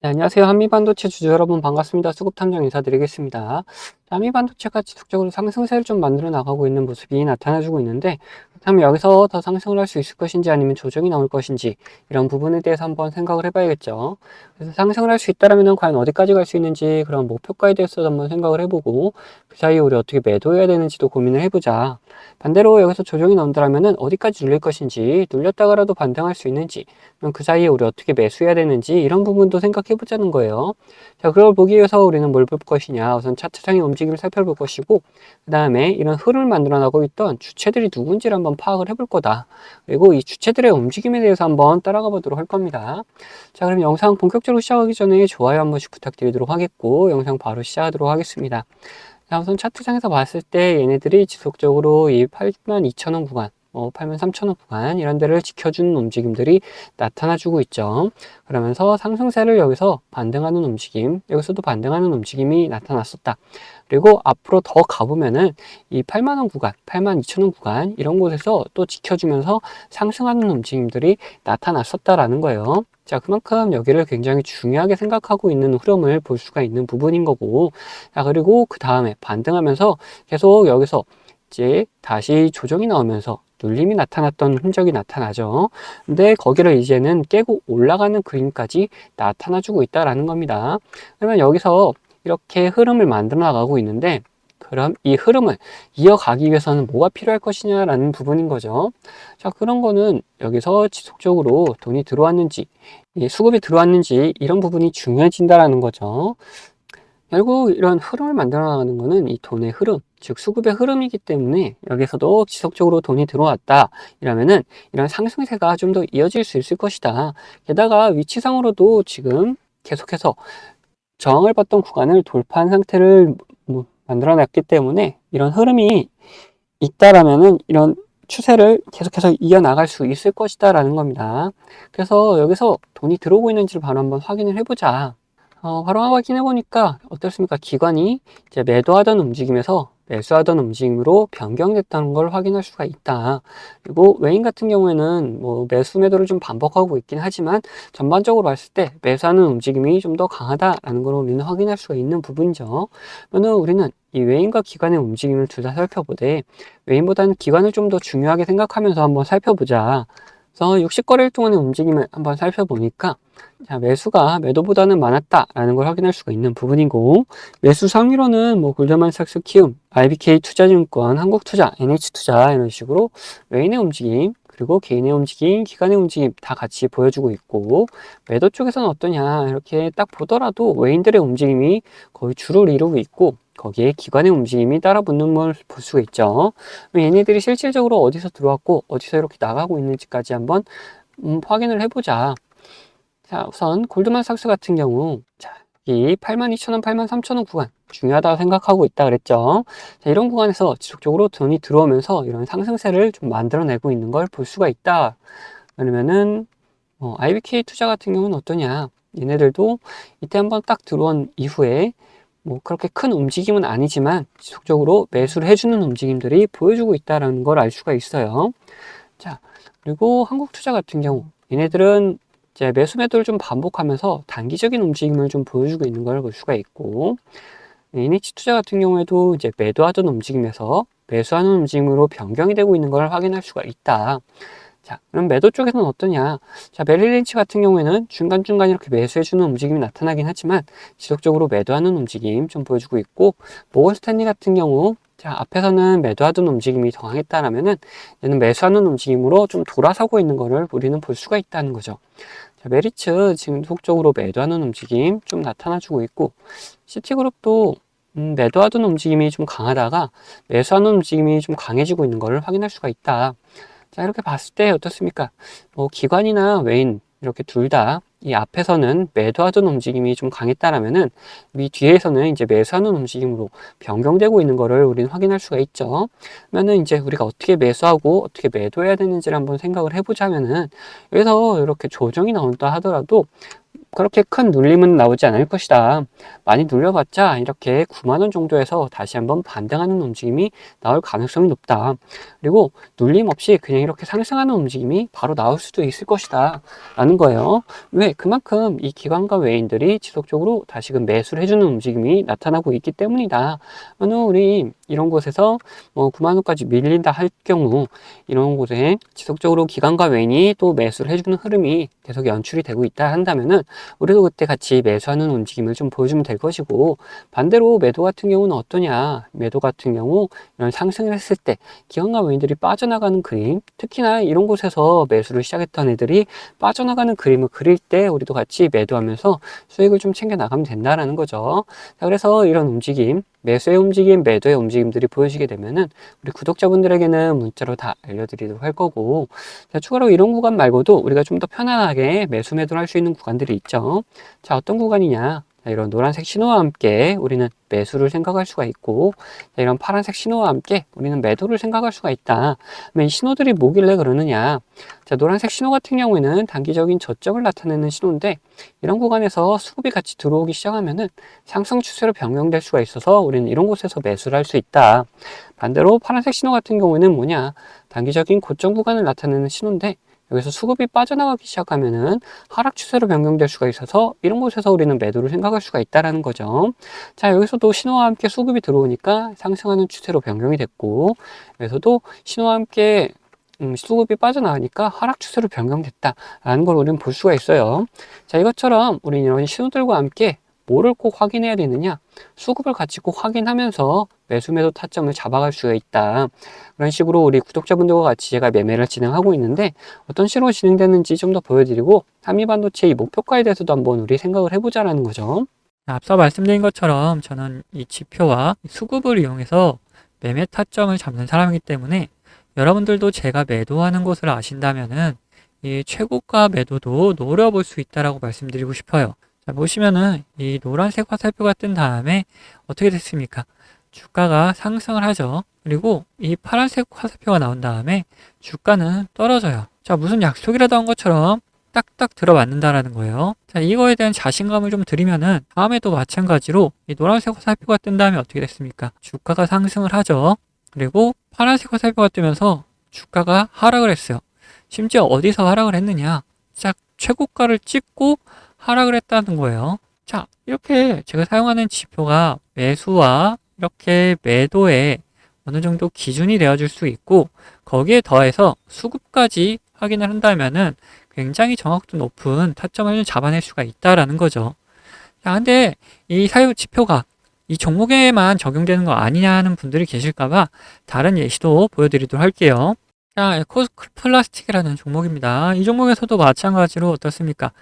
네, 안녕하세요. 한미반도체 주주 여러분 반갑습니다. 수급탐정 인사드리겠습니다. 한미반도체가 지속적으로 상승세를 좀 만들어 나가고 있는 모습이 나타나주고 있는데, 그렇다면 여기서 더 상승을 할 수 있을 것인지 아니면 조정이 나올 것인지 이런 부분에 대해서 한번 생각을 해봐야겠죠. 그래서 상승을 할 수 있다면 과연 어디까지 갈 수 있는지 그런 목표가에 대해서도 한번 생각을 해보고 그 사이에 우리 어떻게 매도해야 되는지도 고민을 해보자. 반대로 여기서 조정이 나온다면 어디까지 눌릴 것인지, 눌렸다가라도 반등할 수 있는지, 그럼 그 사이에 우리 어떻게 매수해야 되는지 이런 부분도 생각해 보자는 거예요. 자, 그걸 보기 위해서 우리는 뭘 볼 것이냐. 우선 차트상의 움직임을 살펴볼 것이고, 그 다음에 이런 흐름을 만들어 나가고 있던 주체들이 누군지를 한번 파악을 해볼 거다. 그리고 이 주체들의 움직임에 대해서 한번 따라가 보도록 할 겁니다. 자, 그럼 영상 본격적으로 시작하기 전에 좋아요 한 번씩 부탁드리도록 하겠고, 영상 바로 시작하도록 하겠습니다. 자, 우선 차트상에서 봤을 때 얘네들이 지속적으로 이 82,000원 구간, 83,000원 구간 이런 데를 지켜주는 움직임들이 나타나주고 있죠. 그러면서 상승세를 여기서 반등하는 움직임, 여기서도 반등하는 움직임이 나타났었다. 그리고 앞으로 더 가보면은 이 8만원 구간, 82,000원 구간 이런 곳에서 또 지켜주면서 상승하는 움직임들이 나타났었다라는 거예요. 자, 그만큼 여기를 굉장히 중요하게 생각하고 있는 흐름을 볼 수가 있는 부분인 거고, 자, 그리고 그 다음에 반등하면서 계속 여기서 이제 다시 조정이 나오면서 눌림이 나타났던 흔적이 나타나죠. 근데 거기를 이제는 깨고 올라가는 그림까지 나타나주고 있다라는 겁니다. 그러면 여기서 이렇게 흐름을 만들어 나가고 있는데, 그럼 이 흐름을 이어가기 위해서는 뭐가 필요할 것이냐라는 부분인 거죠. 자, 그런 거는 여기서 지속적으로 돈이 들어왔는지, 수급이 들어왔는지 이런 부분이 중요해진다라는 거죠. 결국 이런 흐름을 만들어 나가는 거는 이 돈의 흐름, 즉 수급의 흐름이기 때문에 여기서도 지속적으로 돈이 들어왔다 이러면은 이런 상승세가 좀 더 이어질 수 있을 것이다. 게다가 위치상으로도 지금 계속해서 저항을 받던 구간을 돌파한 상태를 만들어 놨기 때문에 이런 흐름이 있다라면은 이런 추세를 계속해서 이어나갈 수 있을 것이다 라는 겁니다. 그래서 여기서 돈이 들어오고 있는지를 바로 한번 확인을 해보자. 바로 확인해 보니까 어떻습니까? 기관이 이제 매도하던 움직임에서 매수하던 움직임으로 변경됐다는 걸 확인할 수가 있다. 그리고 외인 같은 경우에는 뭐 매수 매도를 좀 반복하고 있긴 하지만 전반적으로 봤을 때 매수하는 움직임이 좀 더 강하다라는 걸 우리는 확인할 수가 있는 부분이죠. 그러면 우리는 이 외인과 기관의 움직임을 둘 다 살펴보되 외인보다는 기관을 좀 더 중요하게 생각하면서 한번 살펴보자. 그래서 60거래일 동안의 움직임을 한번 살펴보니까 자, 매수가 매도보다는 많았다라는 걸 확인할 수가 있는 부분이고, 매수 상위로는 뭐 골드만삭스, 키움, IBK 투자증권, 한국투자, NH투자 이런 식으로 외인의 움직임, 그리고 개인의 움직임, 기관의 움직임 다 같이 보여주고 있고, 매도 쪽에서는 어떠냐 이렇게 딱 보더라도 외인들의 움직임이 거의 주를 이루고 있고, 거기에 기관의 움직임이 따라 붙는 걸 볼 수가 있죠. 얘네들이 실질적으로 어디서 들어왔고 어디서 이렇게 나가고 있는지까지 한번 확인을 해보자. 자, 우선 골드만삭스 같은 경우 자, 이 82,000원, 83,000원 구간 중요하다고 생각하고 있다 그랬죠. 자, 이런 구간에서 지속적으로 돈이 들어오면서 이런 상승세를 좀 만들어내고 있는 걸 볼 수가 있다. 그러면은 IBK 투자 같은 경우는 어떠냐? 얘네들도 이때 한번 딱 들어온 이후에 뭐 그렇게 큰 움직임은 아니지만 지속적으로 매수를 해주는 움직임들이 보여주고 있다는 걸 알 수가 있어요. 자, 그리고 한국투자 같은 경우 얘네들은 이제 매수 매도를 좀 반복하면서 단기적인 움직임을 좀 보여주고 있는 걸 볼 수가 있고, NH투자 같은 경우에도 이제 매도하던 움직임에서 매수하는 움직임으로 변경이 되고 있는 걸 확인할 수가 있다. 자, 그럼 매도 쪽에서는 어떠냐? 자, 메릴린치 같은 경우에는 중간중간 이렇게 매수해주는 움직임이 나타나긴 하지만 지속적으로 매도하는 움직임 좀 보여주고 있고, 모건 스탠리 같은 경우 자, 앞에서는 매도하던 움직임이 더 강했다라면은 얘는 매수하는 움직임으로 좀 돌아서고 있는 거를 우리는 볼 수가 있다는 거죠. 자, 메리츠 지금 속적으로 매도하는 움직임 좀 나타나주고 있고, 시티그룹도 매도하던 움직임이 좀 강하다가 매수하는 움직임이 좀 강해지고 있는 것을 확인할 수가 있다. 자, 이렇게 봤을 때 어떻습니까? 기관이나 외인 이렇게 둘 다 이 앞에서는 매도하던 움직임이 좀 강했다라면은 이 뒤에서는 이제 매수하는 움직임으로 변경되고 있는 거를 우리는 확인할 수가 있죠. 그러면은 이제 우리가 어떻게 매수하고 어떻게 매도해야 되는지를 한번 생각을 해보자면은 여기서 이렇게 조정이 나온다 하더라도 그렇게 큰 눌림은 나오지 않을 것이다. 많이 눌려봤자 이렇게 9만 원 정도에서 다시 한번 반등하는 움직임이 나올 가능성이 높다. 그리고 눌림 없이 그냥 이렇게 상승하는 움직임이 바로 나올 수도 있을 것이다 라는 거예요. 왜? 그만큼 이 기관과 외인들이 지속적으로 다시금 매수를 해주는 움직임이 나타나고 있기 때문이다. 어느 우리 이런 곳에서 뭐 9만 원까지 밀린다 할 경우 이런 곳에 지속적으로 기관과 외인이 또 매수를 해주는 흐름이 계속 연출이 되고 있다 한다면은 우리도 그때 같이 매수하는 움직임을 좀 보여주면 될 것이고, 반대로 매도 같은 경우는 어떠냐? 매도 같은 경우 이런 상승을 했을 때 기관과 외인들이 빠져나가는 그림, 특히나 이런 곳에서 매수를 시작했던 애들이 빠져나가는 그림을 그릴 때 우리도 같이 매도하면서 수익을 좀 챙겨 나가면 된다라는 거죠. 자, 그래서 이런 움직임, 매수의 움직임, 매도의 움직임들이 보여지게 되면은 우리 구독자분들에게는 문자로 다 알려드리도록 할 거고, 자, 추가로 이런 구간 말고도 우리가 좀 더 편안하게 매수 매도를 할 수 있는 구간들이 있죠. 자, 어떤 구간이냐? 자, 이런 노란색 신호와 함께 우리는 매수를 생각할 수가 있고, 자, 이런 파란색 신호와 함께 우리는 매도를 생각할 수가 있다. 그러면 이 신호들이 뭐길래 그러느냐? 자, 노란색 신호 같은 경우에는 단기적인 저점을 나타내는 신호인데, 이런 구간에서 수급이 같이 들어오기 시작하면은 상승 추세로 변경될 수가 있어서 우리는 이런 곳에서 매수를 할 수 있다. 반대로 파란색 신호 같은 경우에는 뭐냐? 단기적인 고점 구간을 나타내는 신호인데, 여기서 수급이 빠져나가기 시작하면은 하락 추세로 변경될 수가 있어서 이런 곳에서 우리는 매도를 생각할 수가 있다라는 거죠. 자, 여기서도 신호와 함께 수급이 들어오니까 상승하는 추세로 변경이 됐고, 여기서도 신호와 함께 수급이 빠져나가니까 하락 추세로 변경됐다라는 걸 우리는 볼 수가 있어요. 자, 이것처럼 우리는 이런 신호들과 함께 뭐를 꼭 확인해야 되느냐? 수급을 같이 꼭 확인하면서 매수 매도 타점을 잡아갈 수가 있다. 그런 식으로 우리 구독자분들과 같이 제가 매매를 진행하고 있는데, 어떤 식으로 진행되는지 좀 더 보여드리고, 한미반도체의 목표가에 대해서도 한번 우리 생각을 해보자라는 거죠. 앞서 말씀드린 것처럼 저는 이 지표와 수급을 이용해서 매매 타점을 잡는 사람이기 때문에, 여러분들도 제가 매도하는 곳을 아신다면은 이 최고가 매도도 노려볼 수 있다라고 말씀드리고 싶어요. 자, 보시면은 이 노란색 화살표가 뜬 다음에 어떻게 됐습니까? 주가가 상승을 하죠. 그리고 이 파란색 화살표가 나온 다음에 주가는 떨어져요. 자, 무슨 약속이라도 한 것처럼 딱딱 들어맞는다라는 거예요. 자, 이거에 대한 자신감을 좀 드리면은 다음에도 마찬가지로 이 노란색 화살표가 뜬 다음에 어떻게 됐습니까? 주가가 상승을 하죠. 그리고 파란색 화살표가 뜨면서 주가가 하락을 했어요. 심지어 어디서 하락을 했느냐? 딱 최고가를 찍고 하락을 했다는 거예요. 자, 이렇게 제가 사용하는 지표가 매수와 이렇게 매도에 어느 정도 기준이 되어줄 수 있고, 거기에 더해서 수급까지 확인을 한다면은 굉장히 정확도 높은 타점을 잡아낼 수가 있다라는 거죠. 자, 근데 이 사유 지표가 이 종목에만 적용되는 거 아니냐는 분들이 계실까봐 다른 예시도 보여드리도록 할게요. 자, 에코플라스틱이라는 종목입니다. 이 종목에서도 마찬가지로 어떻습니까?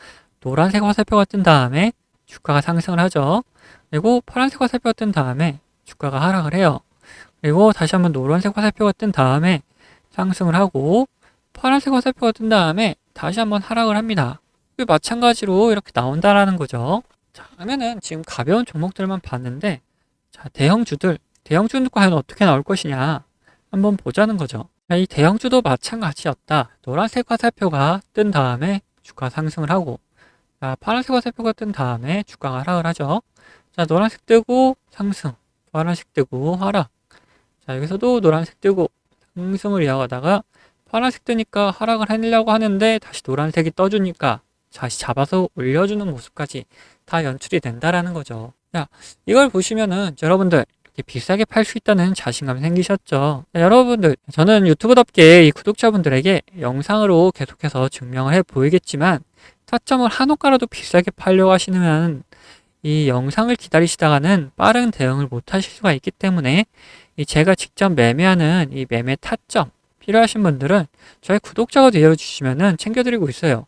노란색 화살표가 뜬 다음에 주가가 상승을 하죠. 그리고 파란색 화살표가 뜬 다음에 주가가 하락을 해요. 그리고 다시 한번 노란색 화살표가 뜬 다음에 상승을 하고, 파란색 화살표가 뜬 다음에 다시 한번 하락을 합니다. 마찬가지로 이렇게 나온다라는 거죠. 자, 그러면은 지금 가벼운 종목들만 봤는데, 자, 대형주들 과연 어떻게 나올 것이냐 한번 보자는 거죠. 자, 이 대형주도 마찬가지였다. 노란색 화살표가 뜬 다음에 주가 상승을 하고, 자, 파란색 화살표가 뜬 다음에 주가가 하락을 하죠. 자, 노란색 뜨고 상승, 파란색 뜨고 하락. 자, 여기서도 노란색 뜨고 상승을 이어가다가 파란색 뜨니까 하락을 하려고 하는데 다시 노란색이 떠주니까 다시 잡아서 올려주는 모습까지 다 연출이 된다라는 거죠. 자, 이걸 보시면은 여러분들 이렇게 비싸게 팔 수 있다는 자신감이 생기셨죠. 자, 여러분들, 저는 유튜브답게 이 구독자분들에게 영상으로 계속해서 증명을 해 보이겠지만, 타점을 한 호가라도 비싸게 팔려고 하시면 이 영상을 기다리시다가는 빠른 대응을 못 하실 수가 있기 때문에, 이 제가 직접 매매하는 이 매매 타점 필요하신 분들은 저희 구독자가 되어주시면은 챙겨드리고 있어요.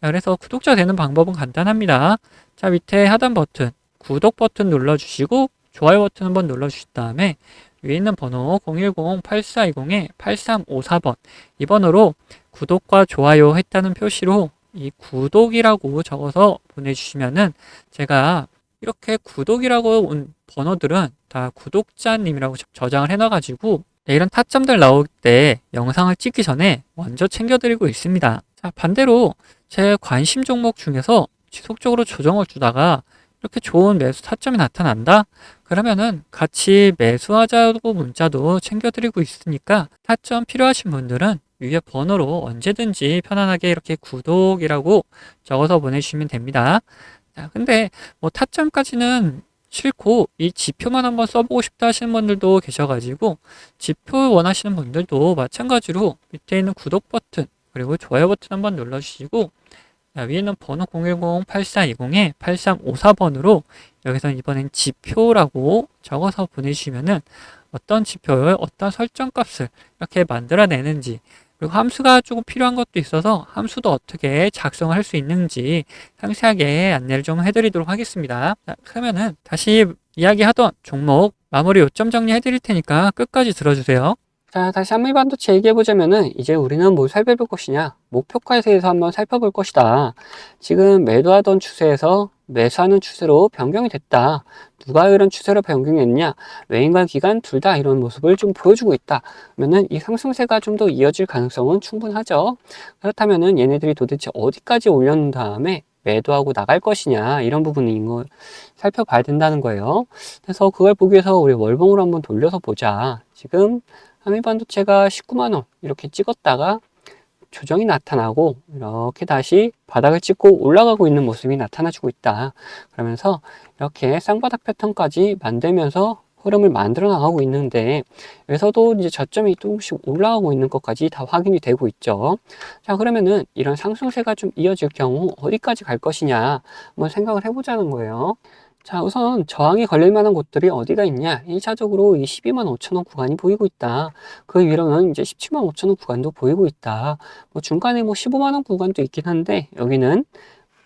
자, 그래서 구독자 되는 방법은 간단합니다. 자, 밑에 하단 버튼, 구독 버튼 눌러주시고 좋아요 버튼 한번 눌러주신 다음에 위에 있는 번호 010-8420-8354번 이 번호로 구독과 좋아요 했다는 표시로 이 구독이라고 적어서 보내주시면은 제가 이렇게 구독이라고 온 번호들은 다 구독자님이라고 저장을 해놔가지고 이런 타점들 나올 때 영상을 찍기 전에 먼저 챙겨드리고 있습니다. 자, 반대로 제 관심 종목 중에서 지속적으로 조정을 주다가 이렇게 좋은 매수 타점이 나타난다? 그러면은 같이 매수하자고 문자도 챙겨드리고 있으니까 타점 필요하신 분들은 위에 번호로 언제든지 편안하게 이렇게 구독이라고 적어서 보내주시면 됩니다. 자, 근데 뭐 타점까지는 싫고 이 지표만 한번 써보고 싶다 하시는 분들도 계셔가지고 지표 원하시는 분들도 마찬가지로 밑에 있는 구독 버튼 그리고 좋아요 버튼 한번 눌러주시고, 자, 위에는 번호 010-8420에 8354번으로 여기서 이번엔 지표라고 적어서 보내주시면은 어떤 지표를 어떤 설정값을 이렇게 만들어내는지, 그리고 함수가 조금 필요한 것도 있어서 함수도 어떻게 작성을 할 수 있는지 상세하게 안내를 좀 해드리도록 하겠습니다. 자, 그러면은 다시 이야기하던 종목 마무리 요점 정리해 드릴 테니까 끝까지 들어주세요. 자, 다시 한미반도체 얘기해보자면은, 이제 우리는 뭘 살펴볼 것이냐? 목표가에 대해서 한번 살펴볼 것이다. 지금 매도하던 추세에서 매수하는 추세로 변경이 됐다. 누가 이런 추세로 변경했냐? 외인과 기관 둘 다 이런 모습을 좀 보여주고 있다. 그러면은 이 상승세가 좀 더 이어질 가능성은 충분하죠. 그렇다면은 얘네들이 도대체 어디까지 올려놓은 다음에 매도하고 나갈 것이냐, 이런 부분인 걸 살펴봐야 된다는 거예요. 그래서 그걸 보기 위해서 우리 월봉으로 한번 돌려서 보자. 지금 한미반도체가 19만원 이렇게 찍었다가 조정이 나타나고 이렇게 다시 바닥을 찍고 올라가고 있는 모습이 나타나주고 있다. 그러면서 이렇게 쌍바닥 패턴까지 만들면서 흐름을 만들어 나가고 있는데, 여기서도 이제 저점이 조금씩 올라가고 있는 것까지 다 확인이 되고 있죠. 자, 그러면은 이런 상승세가 좀 이어질 경우 어디까지 갈 것이냐 한번 생각을 해보자는 거예요. 자, 우선 저항이 걸릴 만한 곳들이 어디가 있냐? 1차적으로 이 12만 5천 원 구간이 보이고 있다. 그 위로는 이제 17만 5천 원 구간도 보이고 있다. 뭐 중간에 뭐 15만 원 구간도 있긴 한데, 여기는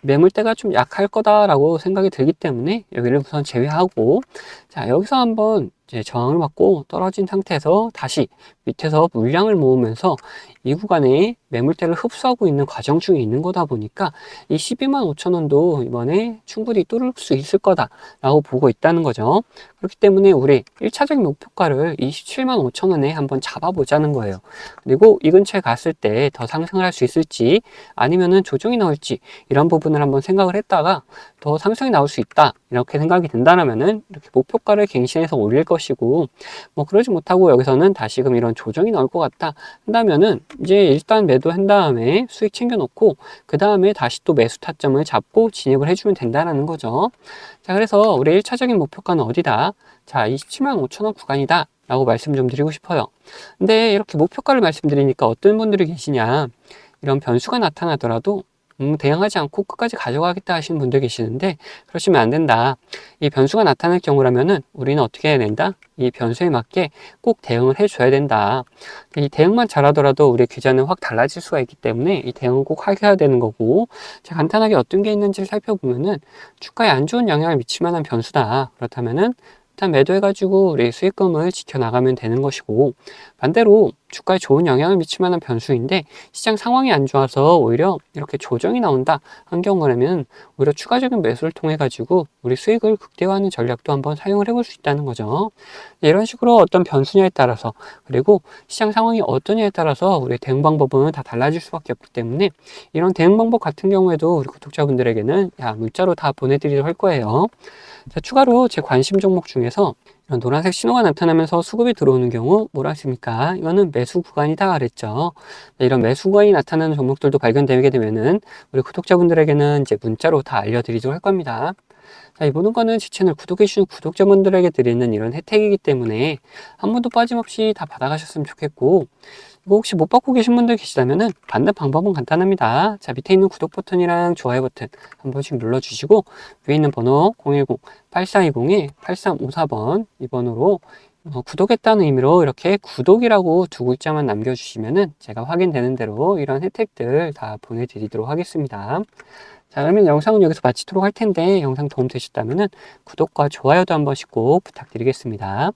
매물대가 좀 약할 거다라고 생각이 들기 때문에 여기를 우선 제외하고, 자, 여기서 한번 이제 저항을 받고 떨어진 상태에서 다시 밑에서 물량을 모으면서 이 구간에 매물대를 흡수하고 있는 과정 중에 있는 거다 보니까 이 12만 5천 원도 이번에 충분히 뚫을 수 있을 거다라고 보고 있다는 거죠. 그렇기 때문에 우리 1차적인 목표가를 27만 5천 원에 한번 잡아보자는 거예요. 그리고 이 근처에 갔을 때 더 상승을 할 수 있을지 아니면은 조정이 나올지 이런 부분을 한번 생각을 했다가 더 상승이 나올 수 있다 이렇게 생각이 든다면은 이렇게 목표가를 갱신해서 올릴 것이고, 뭐 그러지 못하고 여기서는 다시금 이런 조정이 나올 것 같다 한다면은 이제 일단 매도한 다음에 수익 챙겨 놓고 그 다음에 다시 또 매수 타점을 잡고 진입을 해주면 된다는 거죠. 자, 그래서 우리 1차적인 목표가는 어디다? 자, 27만 5천 원 구간이다 라고 말씀 좀 드리고 싶어요. 근데 이렇게 목표가를 말씀드리니까 어떤 분들이 계시냐, 이런 변수가 나타나더라도 대응하지 않고 끝까지 가져가겠다 하시는 분들 계시는데, 그러시면 안 된다. 이 변수가 나타날 경우라면은 우리는 어떻게 해야 된다? 이 변수에 맞게 꼭 대응을 해줘야 된다. 이 대응만 잘하더라도 우리 계좌는 확 달라질 수가 있기 때문에 이 대응을 꼭 하셔야 되는 거고, 자, 간단하게 어떤 게 있는지를 살펴보면은 주가에 안 좋은 영향을 미칠 만한 변수다. 그렇다면은 일단 매도해가지고 우리 수익금을 지켜나가면 되는 것이고, 반대로 주가에 좋은 영향을 미칠 만한 변수인데 시장 상황이 안 좋아서 오히려 이렇게 조정이 나온다 한 경우라면 오히려 추가적인 매수를 통해 가지고 우리 수익을 극대화하는 전략도 한번 사용을 해볼 수 있다는 거죠. 이런 식으로 어떤 변수냐에 따라서, 그리고 시장 상황이 어떠냐에 따라서 우리 대응 방법은 다 달라질 수밖에 없기 때문에 이런 대응 방법 같은 경우에도 우리 구독자분들에게는 문자로 다 보내드리도록 할 거예요. 자, 추가로 제 관심 종목 중에서 이런 노란색 신호가 나타나면서 수급이 들어오는 경우 뭐라 했습니까? 이거는 매수 구간이다 그랬죠. 이런 매수 구간이 나타나는 종목들도 발견되게 되면은 우리 구독자분들에게는 이제 문자로 다 알려드리도록 할 겁니다. 자, 이 모든 거는 제 채널 구독해 주신 구독자분들에게 드리는 이런 혜택이기 때문에 한 번도 빠짐없이 다 받아가셨으면 좋겠고, 이거 혹시 못 받고 계신 분들 계시다면은 받는 방법은 간단합니다. 자, 밑에 있는 구독 버튼이랑 좋아요 버튼 한 번씩 눌러주시고, 위에 있는 번호 010-8420-8354번 이 번호로 구독했다는 의미로 이렇게 구독이라고 두 글자만 남겨주시면은 제가 확인되는 대로 이런 혜택들 다 보내드리도록 하겠습니다. 자, 그러면 영상은 여기서 마치도록 할 텐데 영상 도움 되셨다면은 구독과 좋아요도 한 번씩 꼭 부탁드리겠습니다.